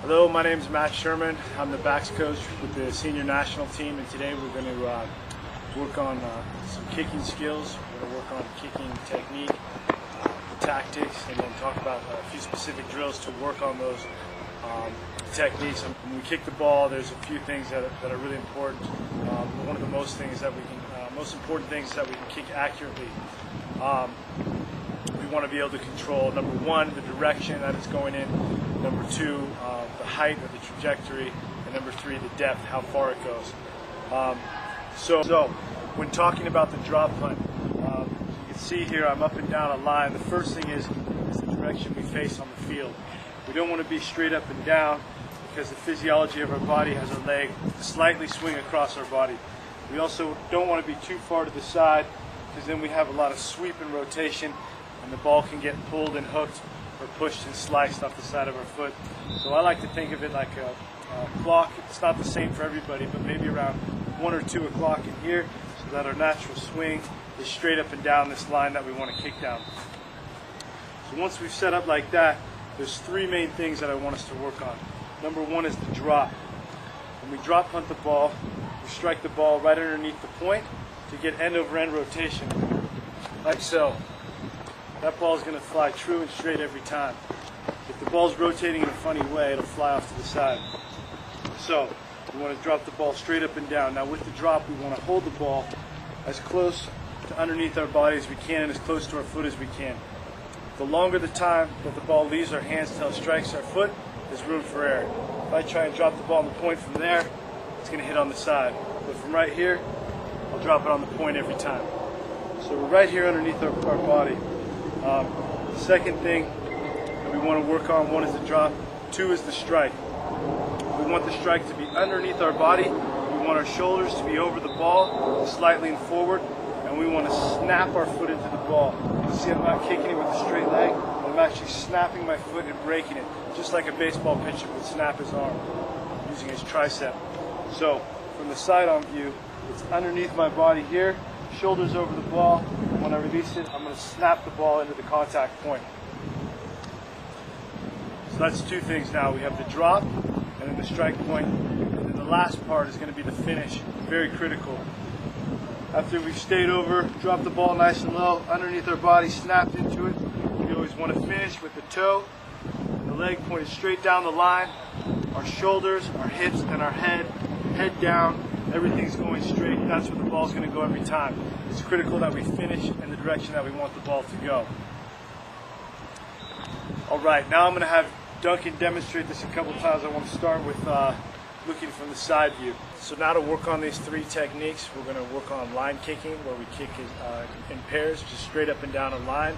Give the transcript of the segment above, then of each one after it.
Hello, my name is Matt Sherman. I'm the backs coach with the senior national team, and today we're going to work on some kicking skills. We're going to work on kicking technique, tactics, and then talk about a few specific drills to work on those techniques. And when we kick the ball, there's a few things that are really important. One of the most important things is that we can kick accurately. We want to be able to control, number one, the direction that it's going in, number two, the height or the trajectory, and number three, the depth, how far it goes. So when talking about the drop punt, you can see here I'm up and down a line. The first thing is the direction we face on the field. We don't want to be straight up and down because the physiology of our body has our leg slightly swing across our body. We also don't want to be too far to the side because then we have a lot of sweep and rotation and the ball can get pulled and hooked or pushed and sliced off the side of our foot. So I like to think of it like a clock. It's not the same for everybody, but maybe around 1 or 2 o'clock in here so that our natural swing is straight up and down this line that we want to kick down. So once we've set up like that, there's three main things that I want us to work on. Number one is the drop. When we drop punt the ball, we strike the ball right underneath the point to get end over end rotation, like so. That ball is going to fly true and straight every time. If the ball is rotating in a funny way, it'll fly off to the side. So we want to drop the ball straight up and down. Now with the drop, we want to hold the ball as close to underneath our body as we can and as close to our foot as we can. The longer the time that the ball leaves our hands till it strikes our foot, there's room for error. If I try and drop the ball on the point from there, it's going to hit on the side. But from right here, I'll drop it on the point every time. So we're right here underneath our body. The second thing that we want to work on, one is the drop, two is the strike. We want the strike to be underneath our body. We want our shoulders to be over the ball, slightly and forward, and we want to snap our foot into the ball. You see I'm not kicking it with a straight leg, I'm actually snapping my foot and breaking it, just like a baseball pitcher would snap his arm using his tricep. So from the side-on view, it's underneath my body here, shoulders over the ball, and when I release it, I'm going to snap the ball into the contact point. So that's two things now. We have the drop, and then the strike point, and then the last part is going to be the finish, very critical. After we've stayed over, dropped the ball nice and low, underneath our body, snapped into it, we always want to finish with the toe, the leg pointed straight down the line, our shoulders, our hips, and our head down. Everything's going straight. That's where the ball's going to go every time. It's critical that we finish in the direction that we want the ball to go. All right, now I'm going to have Duncan demonstrate this a couple times. I want to start with looking from the side view. So now to work on these three techniques, we're going to work on line kicking, where we kick in pairs, just straight up and down a line.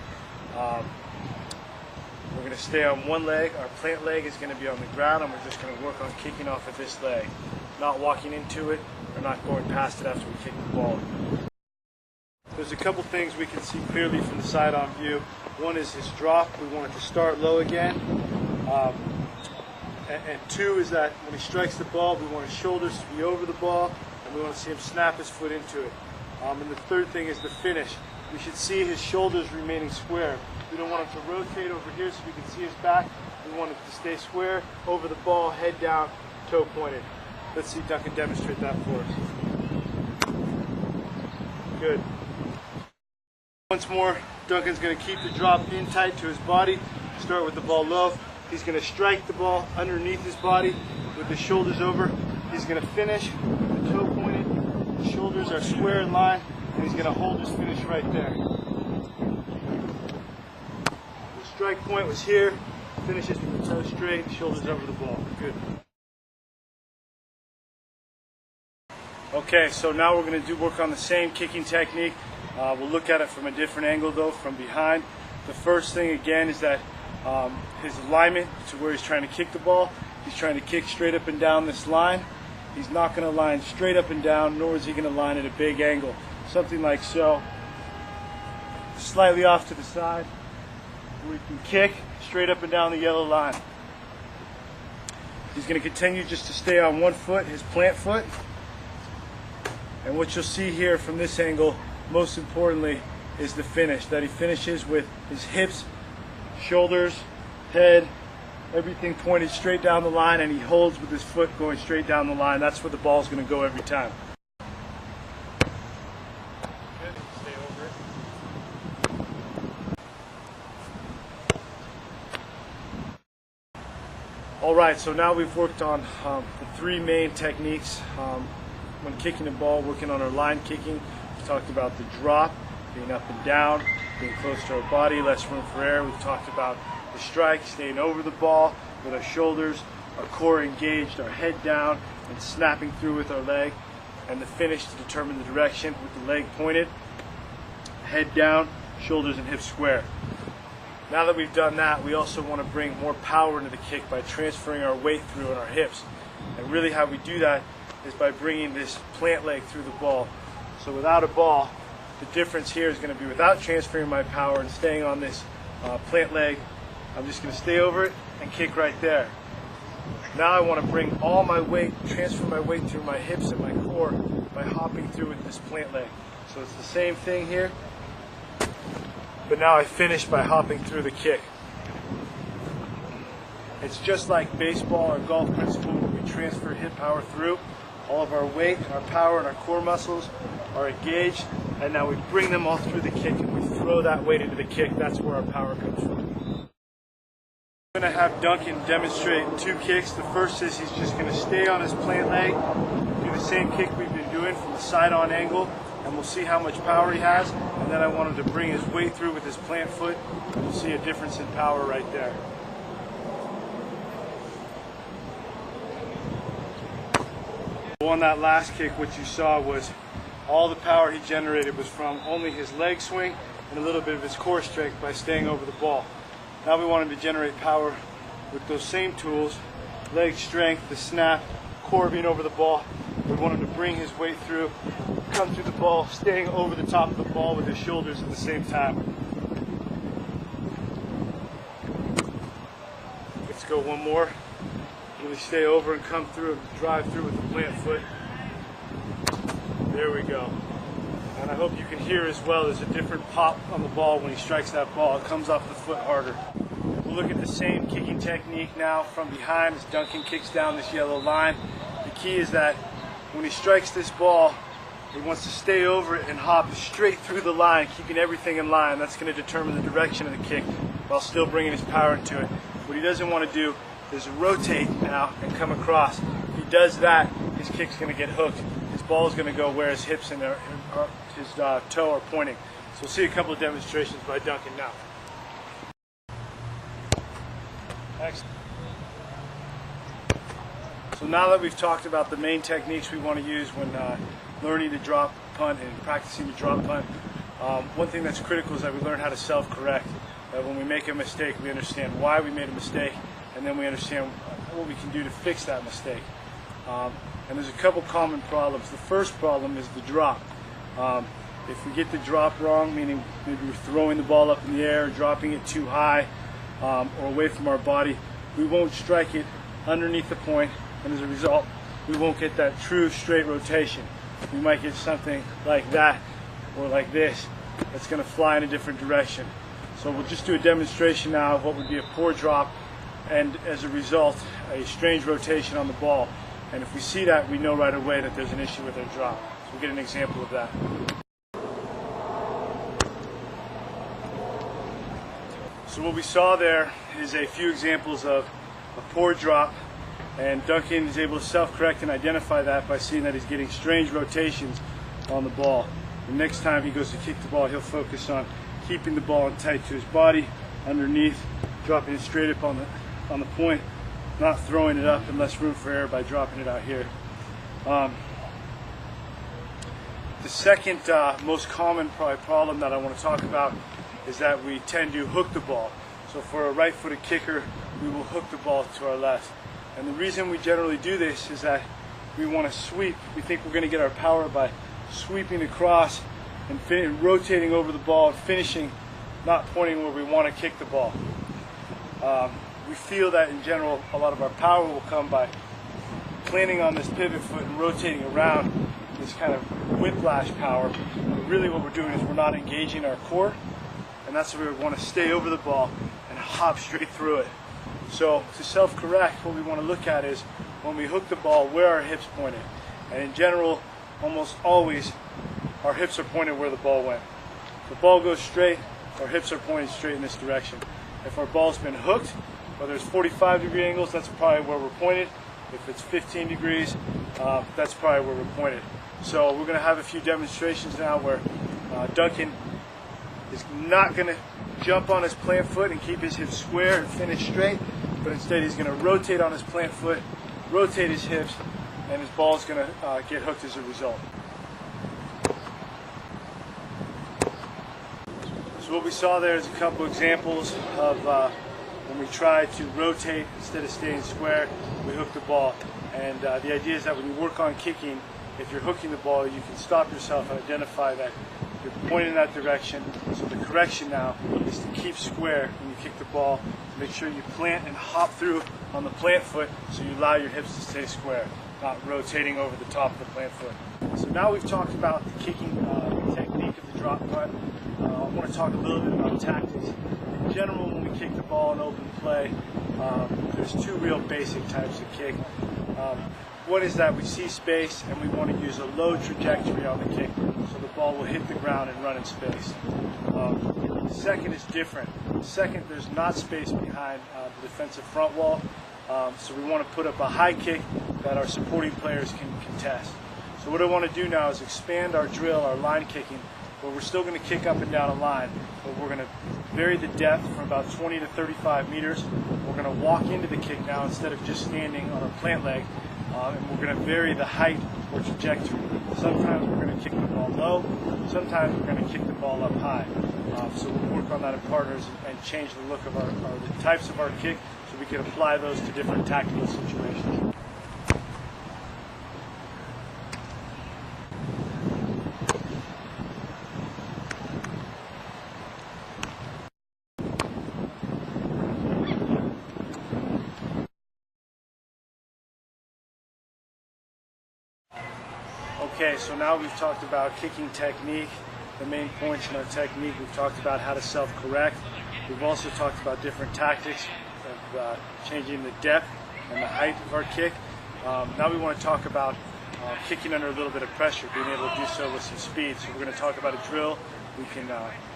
We're going to stay on one leg. Our plant leg is going to be on the ground, and we're just going to work on kicking off of this leg, not walking into it or not going past it after we kick the ball. There's a couple things we can see clearly from the side-on view. One is his drop. We want it to start low again. And two is that when he strikes the ball, we want his shoulders to be over the ball, and we want to see him snap his foot into it. And the third thing is the finish. We should see his shoulders remaining square. We don't want him to rotate over here so we can see his back. We want him to stay square, over the ball, head down, toe pointed. Let's see Duncan demonstrate that for us. Good. Once more, Duncan's going to keep the drop in tight to his body. Start with the ball low. He's going to strike the ball underneath his body with the shoulders over. He's going to finish with the toe pointed. The shoulders are square in line, and he's going to hold his finish right there. The strike point was here. Finishes with the toe straight, shoulders over the ball. Good. Okay, so now we're going to work on the same kicking technique. We'll look at it from a different angle though, from behind. The first thing again is that his alignment to where he's trying to kick the ball. He's trying to kick straight up and down this line. He's not going to line straight up and down, nor is he going to line at a big angle. Something like so. Slightly off to the side, where he can kick straight up and down the yellow line. He's going to continue just to stay on one foot, his plant foot. And what you'll see here from this angle, most importantly, is the finish. That he finishes with his hips, shoulders, head, everything pointed straight down the line, and he holds with his foot going straight down the line. That's where the ball's going to go every time. Good. Stay over it. All right, so now we've worked on the three main techniques when kicking the ball, working on our line kicking. We talked about the drop, being up and down, being close to our body, less room for air. We've talked about the strike, staying over the ball with our shoulders, our core engaged, our head down, and snapping through with our leg. And the finish to determine the direction with the leg pointed, head down, shoulders and hips square. Now that we've done that, we also want to bring more power into the kick by transferring our weight through in our hips. And really how we do that is by bringing this plant leg through the ball. So without a ball, the difference here is going to be without transferring my power and staying on this plant leg, I'm just going to stay over it and kick right there. Now I want to bring all my weight, transfer my weight through my hips and my core by hopping through with this plant leg. So it's the same thing here, but now I finish by hopping through the kick. It's just like baseball or golf principle where we transfer hip power through. All of our weight, our power, and our core muscles are engaged, and now we bring them all through the kick and we throw that weight into the kick. That's where our power comes from. I'm going to have Duncan demonstrate two kicks. The first is he's just going to stay on his plant leg, do the same kick we've been doing from the side-on angle, and we'll see how much power he has. And then I want him to bring his weight through with his plant foot, and you'll see a difference in power right there. On that last kick, what you saw was all the power he generated was from only his leg swing and a little bit of his core strength by staying over the ball. Now we want him to generate power with those same tools, leg strength, the snap, core being over the ball. We want him to bring his weight through, come through the ball, staying over the top of the ball with his shoulders at the same time. Let's go one more. Really stay over and come through and drive through with the plant foot. There we go. And I hope you can hear as well, there's a different pop on the ball when he strikes that ball. It comes off the foot harder. We'll look at the same kicking technique now from behind as Duncan kicks down this yellow line. The key is that when he strikes this ball, he wants to stay over it and hop straight through the line, keeping everything in line. That's going to determine the direction of the kick while still bringing his power into it. What he doesn't want to do is rotate now and come across. If he does that, his kick's going to get hooked. His ball is going to go where his hips and his toe are pointing. So we'll see a couple of demonstrations by Duncan now. Excellent. So now that we've talked about the main techniques we want to use when learning to drop punt and practicing to drop punt, one thing that's critical is that we learn how to self-correct. That when we make a mistake, we understand why we made a mistake, and then we understand what we can do to fix that mistake. And there's a couple common problems. The first problem is the drop. If we get the drop wrong, meaning maybe we're throwing the ball up in the air, or dropping it too high, or away from our body, we won't strike it underneath the point, and as a result, we won't get that true straight rotation. We might get something like that, or like this, that's going to fly in a different direction. So we'll just do a demonstration now of what would be a poor drop, and as a result, a strange rotation on the ball. And if we see that, we know right away that there's an issue with our drop. So we'll get an example of that. So what we saw there is a few examples of a poor drop, and Duncan is able to self-correct and identify that by seeing that he's getting strange rotations on the ball. The next time he goes to kick the ball, he'll focus on keeping the ball tight to his body, underneath, dropping it straight up on the point, not throwing it up and less room for air by dropping it out here. The second most common problem that I want to talk about is that we tend to hook the ball. So for a right-footed kicker, we will hook the ball to our left. And the reason we generally do this is that we want to sweep. We think we're going to get our power by sweeping across and rotating over the ball and finishing, not pointing where we want to kick the ball. We feel that in general a lot of our power will come by planting on this pivot foot and rotating around, this kind of whiplash power. But really what we're doing is we're not engaging our core, and that's where we want to stay over the ball and hop straight through it. So to self-correct, what we want to look at is when we hook the ball, where our hips pointed. And in general, almost always, our hips are pointed where the ball went. If the ball goes straight, our hips are pointed straight in this direction. If our ball's been hooked, whether it's 45-degree angles, that's probably where we're pointed. If it's 15 degrees, that's probably where we're pointed. So we're going to have a few demonstrations now where Duncan is not going to jump on his plant foot and keep his hips square and finish straight, but instead he's going to rotate on his plant foot, rotate his hips, and his ball is going to get hooked as a result. So what we saw there is a couple examples of when we try to rotate instead of staying square, we hook the ball. And the idea is that when you work on kicking, if you're hooking the ball, you can stop yourself and identify that you're pointing in that direction. So the correction now is to keep square when you kick the ball, to make sure you plant and hop through on the plant foot so you allow your hips to stay square, not rotating over the top of the plant foot. So now we've talked about the kicking technique of the drop putt. I want to talk a little bit about tactics. In general, when we kick the ball in open play, there's two real basic types of kick. One is that we see space and we want to use a low trajectory on the kick so the ball will hit the ground and run in space. The second is different. The second, there's not space behind the defensive front wall, so we want to put up a high kick that our supporting players can contest. So what I want to do now is expand our drill, our line kicking, where we're still going to kick up and down a line, but we're going to vary the depth from about 20 to 35 meters. We're going to walk into the kick now instead of just standing on our plant leg, and we're going to vary the height or trajectory. Sometimes we're going to kick the ball low, sometimes we're going to kick the ball up high. So we'll work on that in partners and change the look of the types of our kick so we can apply those to different tactical situations. Okay, so now we've talked about kicking technique, the main points in our technique. We've talked about how to self-correct. We've also talked about different tactics of changing the depth and the height of our kick. Now we want to talk about kicking under a little bit of pressure, being able to do so with some speed. So we're going to talk about a drill we can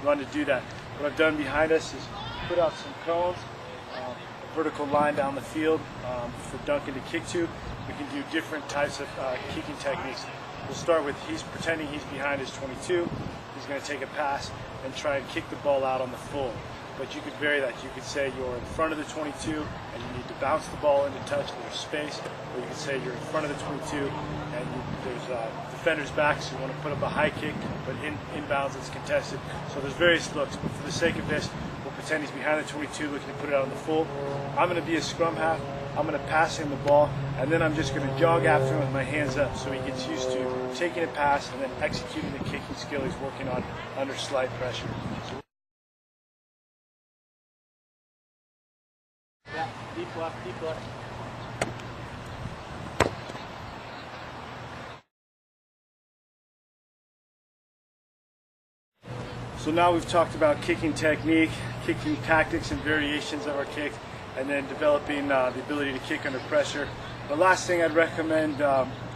run to do that. What I've done behind us is put out some cones, a vertical line down the field for Duncan to kick to. We can do different types of kicking techniques. We'll start with he's pretending he's behind his 22. He's going to take a pass and try and kick the ball out on the full. But you could vary that. You could say you're in front of the 22 and you need to bounce the ball into touch. There's space. Or you could say you're in front of the 22 and there's defender's back, so you want to put up a high kick, but inbounds it's contested. So there's various looks. But for the sake of this, we'll pretend he's behind the 22 looking to put it out on the full. I'm going to be a scrum half. I'm going to pass him the ball, and then I'm just going to jog after him with my hands up so he gets used to taking a pass and then executing the kicking skill he's working on under slight pressure. Yeah, deep left, deep left. So now we've talked about kicking technique, kicking tactics and variations of our kick, and then developing the ability to kick under pressure. The last thing I'd recommend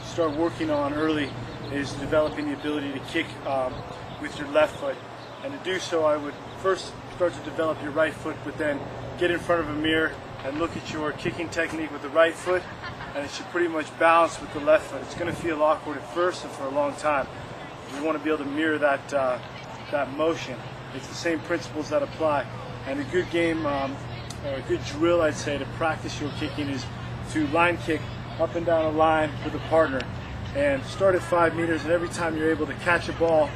start working on early is developing the ability to kick with your left foot. And to do so, I would first start to develop your right foot, but then get in front of a mirror and look at your kicking technique with the right foot, and it should pretty much balance with the left foot. It's going to feel awkward at first and for a long time. You want to be able to mirror that motion. It's the same principles that apply. And a good game, or a good drill, I'd say, to practice your kicking is to line kick up and down a line with a partner. And start at 5 meters, and every time you're able to catch a ball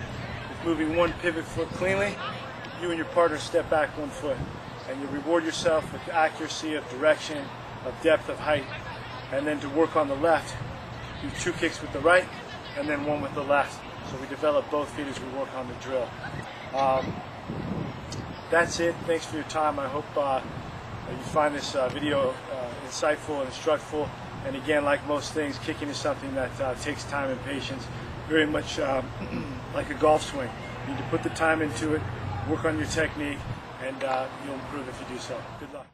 with moving one pivot foot cleanly, you and your partner step back 1 foot. And you reward yourself with accuracy of direction, of depth, of height. And then to work on the left, do 2 kicks with the right, and then 1 with the left. So we develop both feet as we work on the drill. That's it. Thanks for your time. I hope you find this video insightful and instructful. And again, like most things, kicking is something that takes time and patience, very much like a golf swing. You need to put the time into it, work on your technique, and you'll improve if you do so. Good luck.